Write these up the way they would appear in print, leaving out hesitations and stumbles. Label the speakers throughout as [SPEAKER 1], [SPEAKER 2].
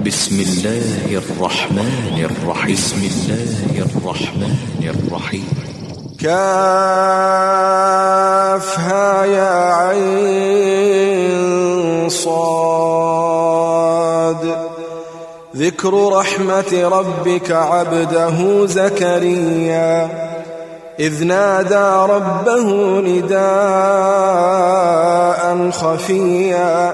[SPEAKER 1] بسم الله الرحمن الرحيم. بسم الله الرحمن الرحيم.
[SPEAKER 2] كافها يا عين صاد. ذكر رحمة ربك عبده زكريا إذ نادى ربه نداء خفيا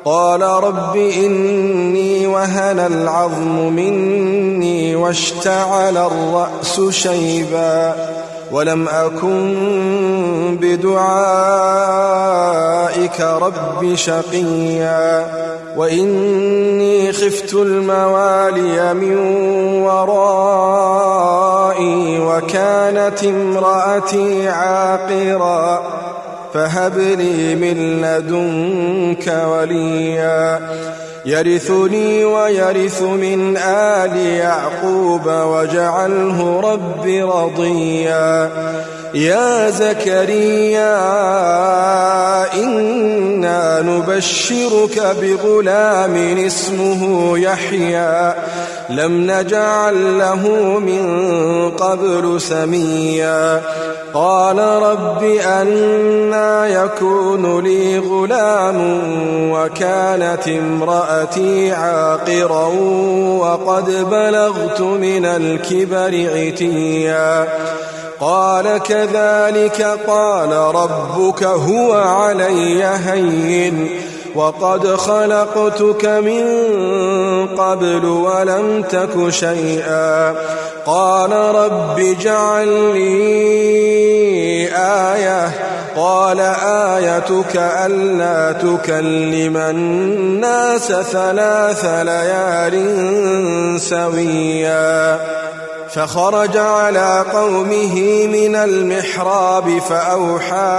[SPEAKER 2] قال رب إني وهن العظم مني واشتعل الرأس شيبا ولم أكن بدعائك رب شقيا وإني خفت الموالي من ورائي وكانت امرأتي عاقرا فهب لي من لدنك وليا يرثني ويرث من آل يعقوب واجعله رب رضيا يا زكريا إنا نبشرك بغلام اسمه يحيى لم نجعل له من قبل سميا قال رب أنى يكون لي غلام وكانت امرأتي عاقرا وقد بلغت من الكبر عتيا قال كذلك قال ربك هو علي هين وقد خلقتك من قبل ولم تك شيئا قال رب اجعل لي آية قال آيتك ألا تكلم الناس 3 ليال سويا فخرج على قومه من المحراب فأوحى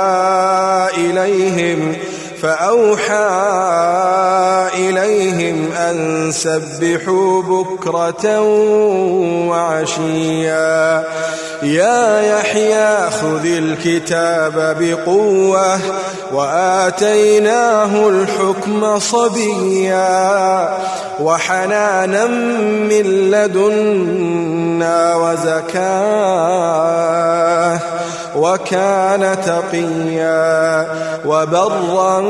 [SPEAKER 2] إليهم أن سبحوا بكرة وعشيا يا يحيى خذ الكتاب بقوة وآتيناه الحكم صبيا وحنانا من لدنا وزكاة وكان تقيا وبرا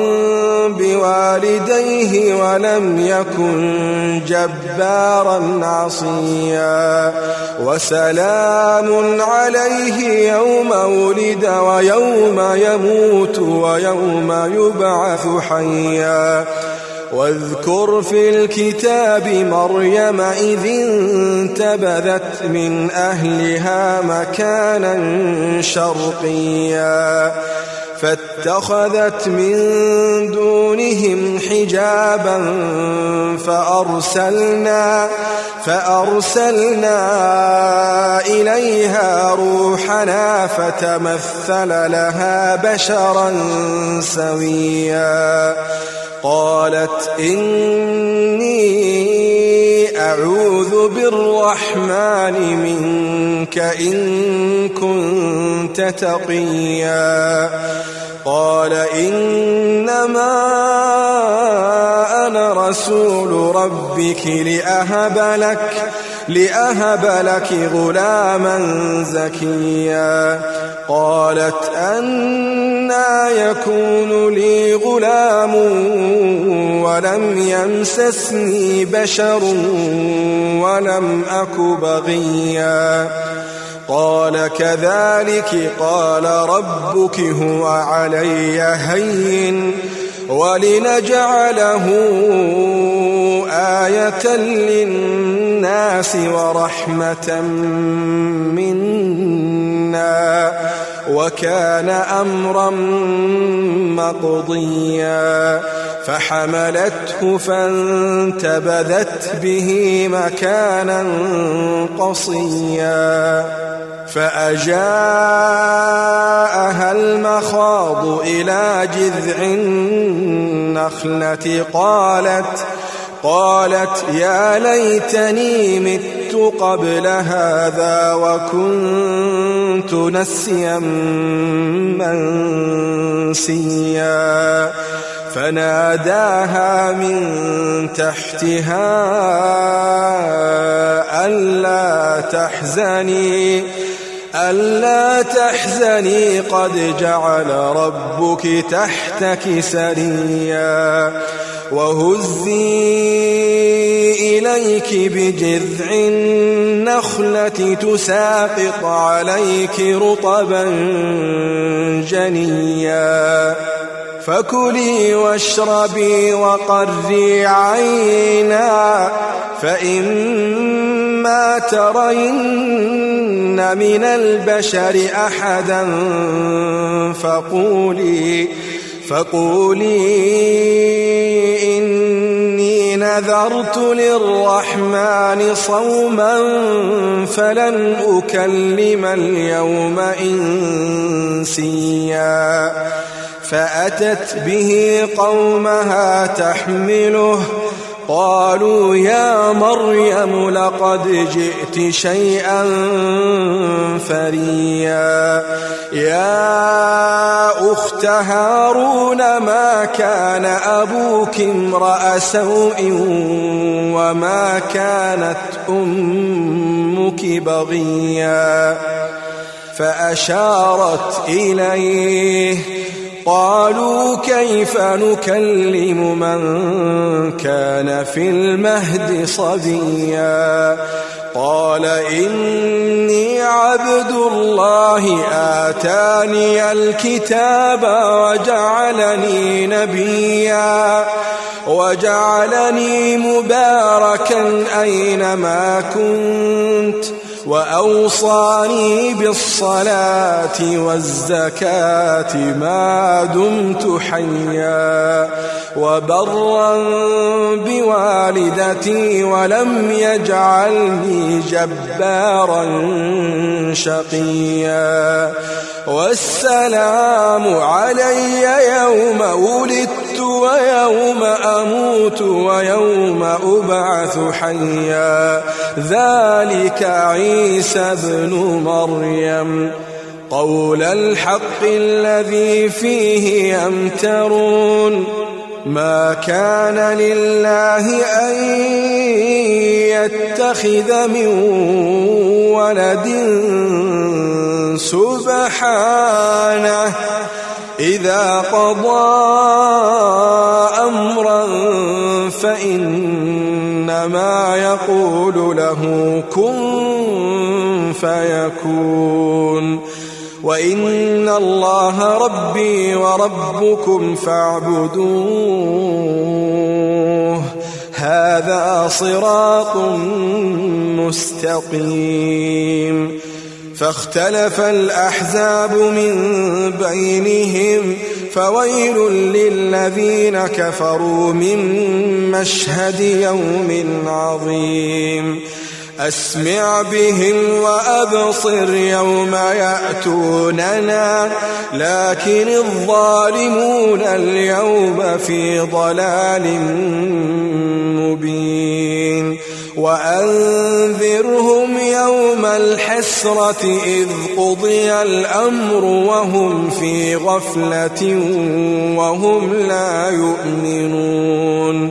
[SPEAKER 2] بوالديه ولم يكن جبارا عصيا وسلام عليه يوم ولد ويوم يموت ويوم يبعث حيا واذكر في الكتاب مريم إذ انتبذت من أهلها مكانا شرقيا فاتخذت من دونهم حجابا فأرسلنا إليها روحنا فتمثل لها بشرا سويا قالت إني أعوذ بالرحمن منك إن كنت تقيا قال إنما أنا رسول ربك لأهب لك غلاما زكيا قالت أنى يكون لي غلام ولم يمسسني بشر ولم أك بغيا قال كذلك قال ربك هو علي هين ولنجعله آية للناس ورحمة منا وكان أمرا مقضيا فحملته فانتبذت به مكانا قصيا فأجاءها المخاض إلى جذع النخلة قالت يا ليتني مت قبل هذا وكنت نسيا منسيا فناداها من تحتها ألا تحزني قد جعل ربك تحتك سريا وهزي إليك بجذع النخلة تساقط عليك رطبا جنيا فكلي واشربي وقري عينا فإما ترين من البشر أحدا فقولي إني نذرت للرحمن صوما فلن أكلم اليوم إنسيا فأتت به قومها تحمله قالوا يا مريم لقد جئت شيئا فريا يا أخت هارون ما كان أبوك امرأ سوء وما كانت أمك بغيا فأشارت إليه قالوا كيف نكلم من كان في المهد صبيا قال إني عبد الله آتاني الكتاب وجعلني نبيا وجعلني مباركا أينما كنت وأوصاني بالصلاة والزكاة ما دمت حيا وبرا بوالدتي ولم يجعلني جبارا شقيا والسلام علي يوم ولدت ويوم أموت ويوم أبعث حيا ذلك عيسى ابن مريم قول الحق الذي فيه يمترون ما كان لله أن يتخذ من ولد سبحانه إذا قضى أمرا فإنما يقول له كن فيكون وإن الله ربي وربكم فاعبدوه هذا صراط مستقيم فاختلف الأحزاب من بينهم فويل للذين كفروا من مشهد يوم عظيم أسمع بهم وأبصر يوم يأتوننا لكن الظالمون اليوم في ضلال مبين وأنذرهم يوم الحسرة إذ قضي الأمر وهم في غفلة وهم لا يؤمنون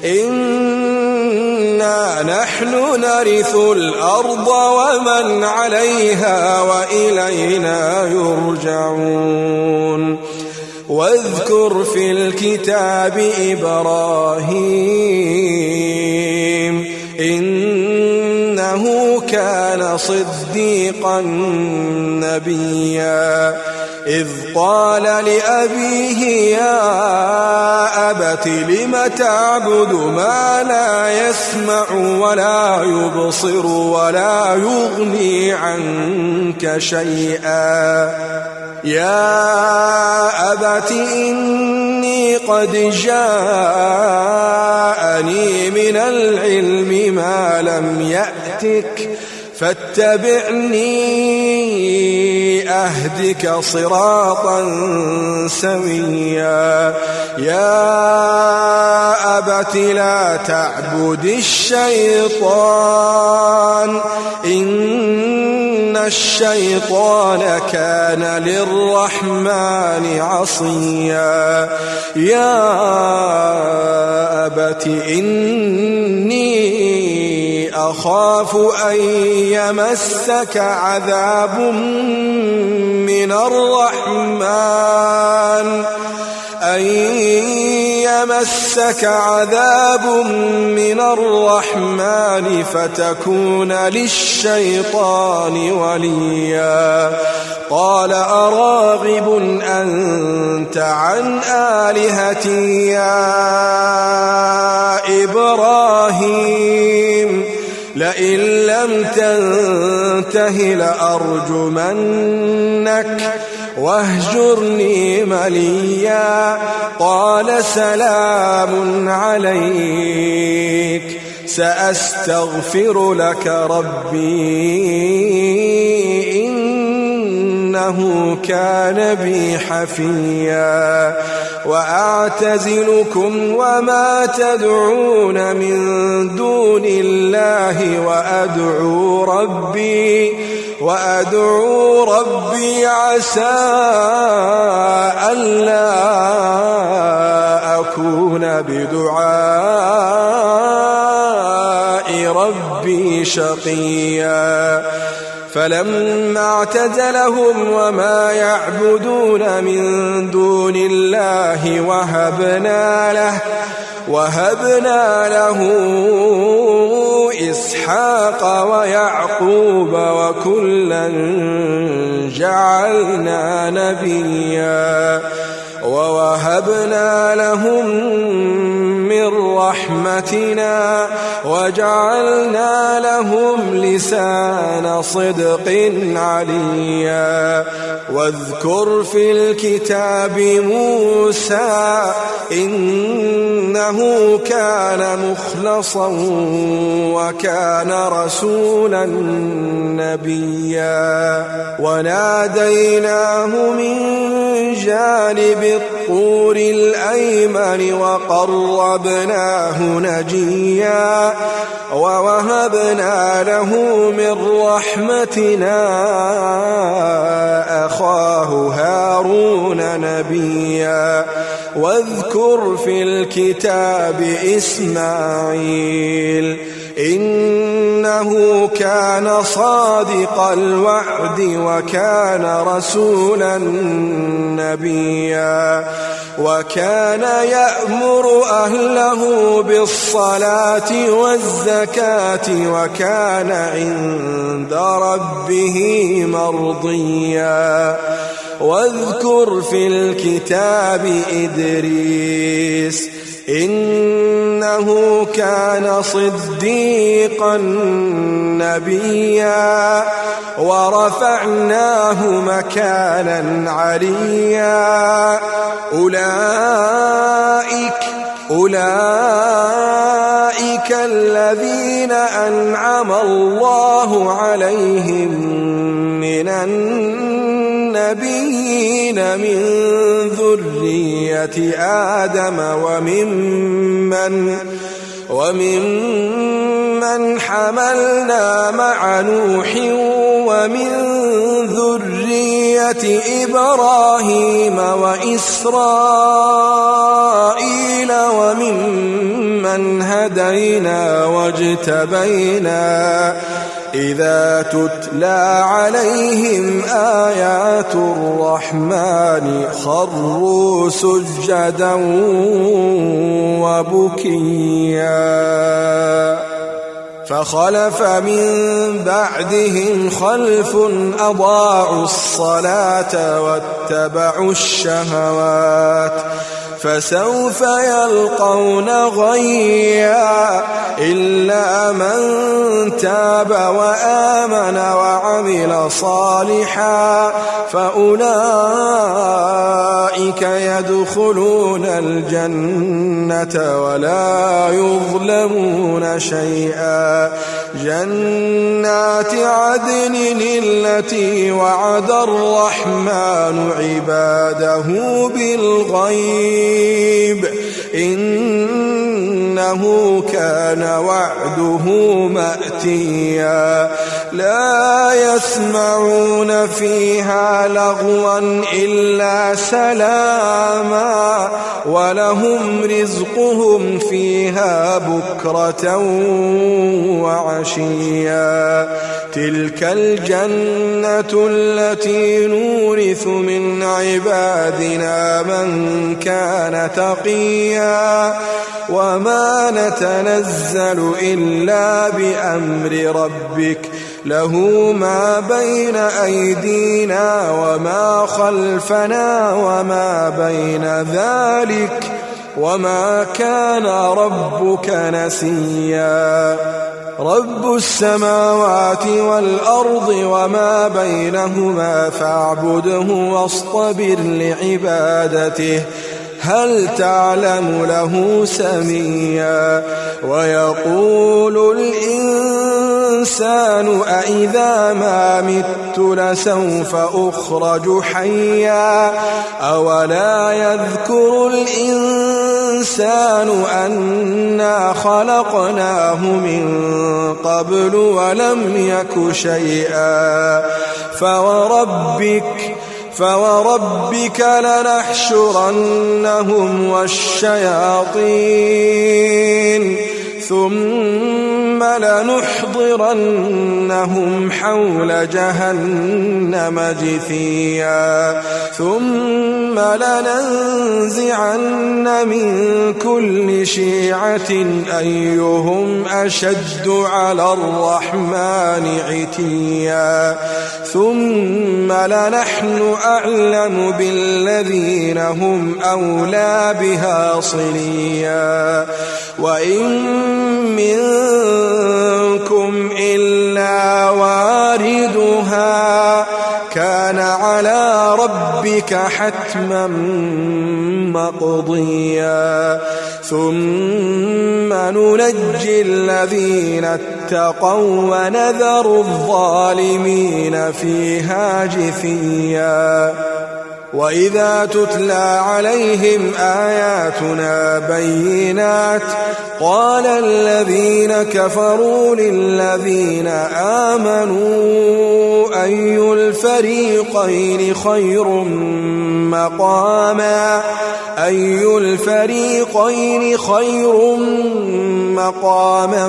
[SPEAKER 2] إنا نحن نرث الأرض ومن عليها وإلينا يرجعون واذكر في الكتاب إبراهيم إنه كان صديقا نبيا إذ قال لأبيه يا أبت لم تعبد ما لا يسمع ولا يبصر ولا يغني عنك شيئا يا أبت إني قد جاءني من العلم ما لم يأتك فاتبعني أهدك صراطا سويا يا أبت لا تعبد الشيطان إن الشيطان كان للرحمن عصيا يا أبت إني أخاف أن يمسك عذاب من الرحمن فتكون للشيطان وليا قال أراغب أنت عن آلهتي يا إبراهيم لئن لم تنته لأرجمنك واهجرني مليا قال سلام عليك سأستغفر لك ربي إنه كان بي حفيا وأعتزلكم وما تدعون من دون الله وأدعو ربي عسى ألا أكون بدعاء ربي شقيا فلما اعتزلهم وما يعبدون من دون الله وهبنا له إسحاق ويعقوب وكلا جعلنا نبيا ووهبنا لهم من رحمتنا وجعلنا لهم لسان صدق عليا واذكر في الكتاب موسى إنه كان مخلصا وكان رسولا نبيا وناديناه من جانب الطور الأيمن وقربناه نجيا ووهبنا له من رحمتنا أخاه هارون نبيا واذكر في الكتاب إسماعيل إنه كان صادق الوعد وكان رسولا نبيا وكان يأمر أهله بالصلاة والزكاة وكان عند ربه مرضيا واذكر في الكتاب إدريس إنه كان صديقا نبيا ورفعناه مكانا عليا أولئك الذين أنعم الله عليهم من النبيين من ذرية آدم وممن حملنا مع نوح ومن ذرية إبراهيم وإسرائيل وممن هدينا واجتبينا إذا تتلى عليهم آيات الرحمن خروا سجدا وبكيا فخلف من بعدهم خلف أضاعوا الصلاة واتبعوا الشهوات فسوف يلقون غيا إلا من تاب وآمن وعمل صالحا فأولئك يدخلون الجنة ولا يظلمون شيئا جنات عدن التي وعد الرحمن عباده بالغيب إنه إنه كان وعده مأتيا لا يسمعون فيها لغوا إلا سلاما ولهم رزقهم فيها بكرة وعشيا تلك الجنة التي نورث من عبادنا من كان تقيا وما نتنزل إلا بأمر ربك له ما بين أيدينا وما خلفنا وما بين ذلك وما كان ربك نسيا رب السماوات والأرض وما بينهما فاعبده واصطبر لعبادته هل تعلم له سميا ويقول الإنسان أإذا ما مت لسوف أخرج حيا أولا يذكر الإنسان أنا خلقناه من قبل ولم يك شيئا فوربك لنحشرنهم والشياطين ثم لنحضرنهم حول جهنم جثيا ثم لننزعن من كل شيعة أيهم أشد على الرحمن عتيا ثم لنحن أعلم بالذين هم أولى بها صليا وإن منكم إلا واردها كان على ربك حتما مقضيا ثم ننجي الذين اتقوا ونذر الظالمين فيها جثيا وإذا تتلى عليهم آياتنا بينات قال الذين كفروا للذين آمنوا أي الفريقين خير مقاما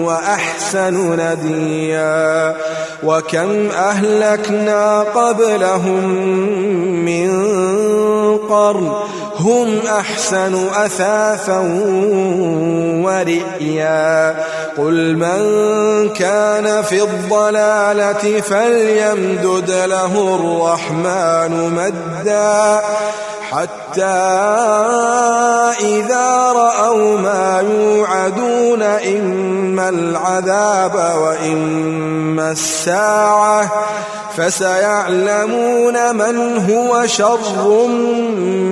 [SPEAKER 2] وأحسن نديا وكم أهلكنا قبلهم من قرن هم أحسن أثاثا ورئيا قل من كان في الضلالة فليمدد له الرحمن مدا حتى إذا رأوا ما يوعدون إما العذاب وإما الساعة فسيعلمون من هو شر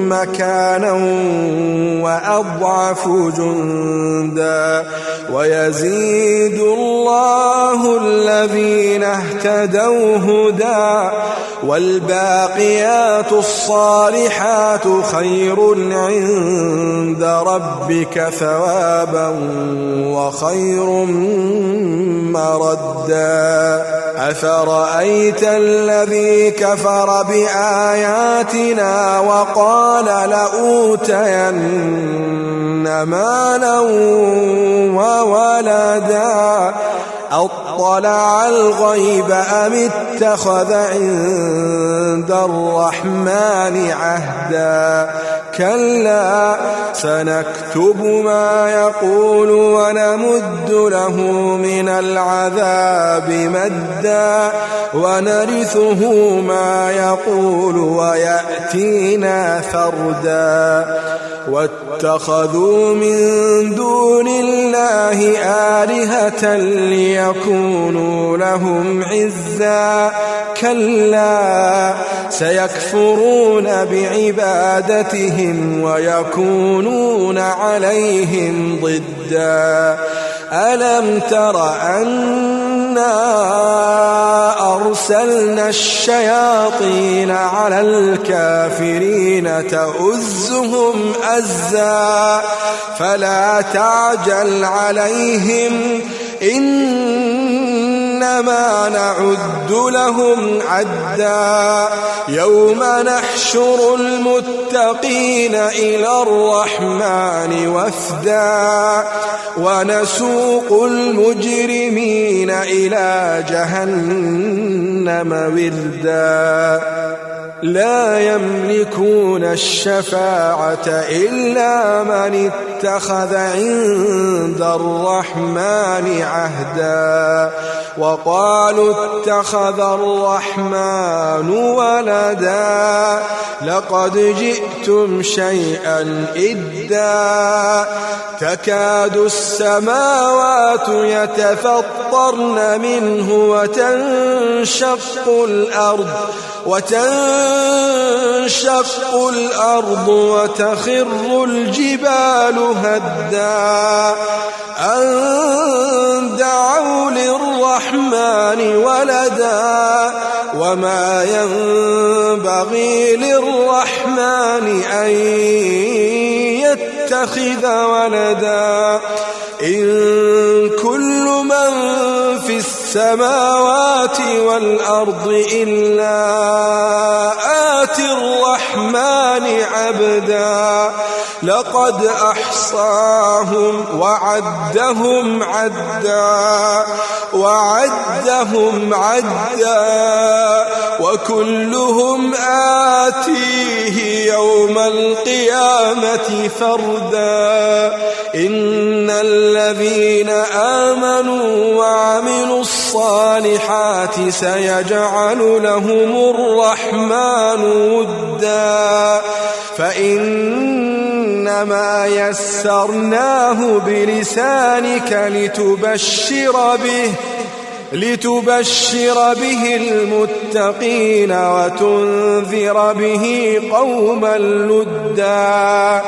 [SPEAKER 2] مكانا وأضعف جندا ويزيد الله الذين اهتدوا هدى والباقيات الصالحات خير عند ربك ثوابا وخير مردا أفرأيت الذي كفر بآياتنا وقال لأوتين مالا وولدا أطلع الغيب أم اتخذ عند الرحمن عهدا كلا سنكتب ما يقول ونمد له من العذاب مدا ونرثه ما يقول ويأتينا فردا واتخذوا من دون الله آلهة ليكونوا لهم عزا كلا سيكفرون بعبادتهم ويكونون عليهم ضدا ألم تر أنا وأرسلنا الشياطين على الكافرين تؤزهم أزا فلا تعجل عليهم إنما نعد لهم عدا يوم نحشر المتقين إلى الرحمن وفدا ونسوق المجرمين إلى جهنم وردا لا يملكون الشفاعة إلا من اتخذ عند الرحمن عهدا وقالوا اتخذ الرحمن ولدا لقد جئتم شيئا إدا تكاد السماوات يتفطرن منه وتنشق الأرض وتخر الجبال هدا أن دعوا للرحمن ولدا وما ينبغي للرحمن أن يتخذ ولدا إن كل من في السماوات والأرض إلا آتي الرحمن عبدا لقد أحصاهم وعدهم عدا وكلهم آتيه يوم القيامة فردا إن الذين آمنوا وعملوا الصالحات سيجعل لهم الرحمن ودا فإنما يسرناه بلسانك لتبشر به المتقين وتنذر به قوما لدا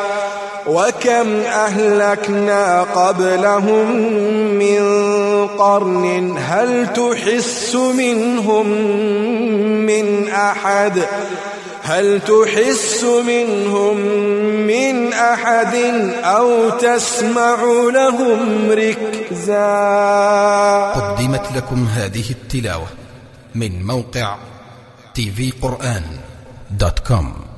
[SPEAKER 2] وكم أهلكنا قبلهم من قرن هل تحس منهم من أحد أو تسمع لهم ركزا.
[SPEAKER 3] قدمت لكم هذه التلاوة من موقع tvquran.com.